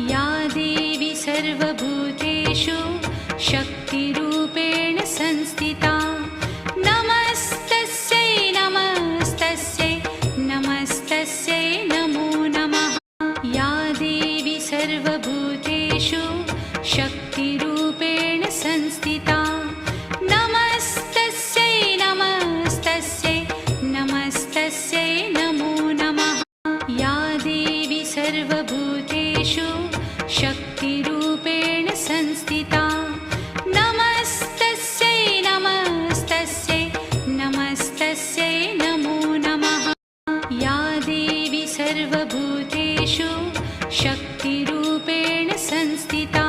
या देवी सर्वभूतेषु शक्तिरूपेण संस्थिता नमस्तस्यै नमस्तस्यै नमस्तस्यै नमो नमः। या देवी सर्वभूतेषु शक्तिरूपेण संस्थिता नमस्तस्यै नमस्तस्यै नमस्तस्यै नमो नमः। या देवी सर्वभूतेषु शक्तिरूपेण संस्थिता नमस्तस्यै नमस्तस्यै नमस्तस्यै नमो नमः। या देवी सर्वभूतेषु शक्तिरूपेण संस्थिता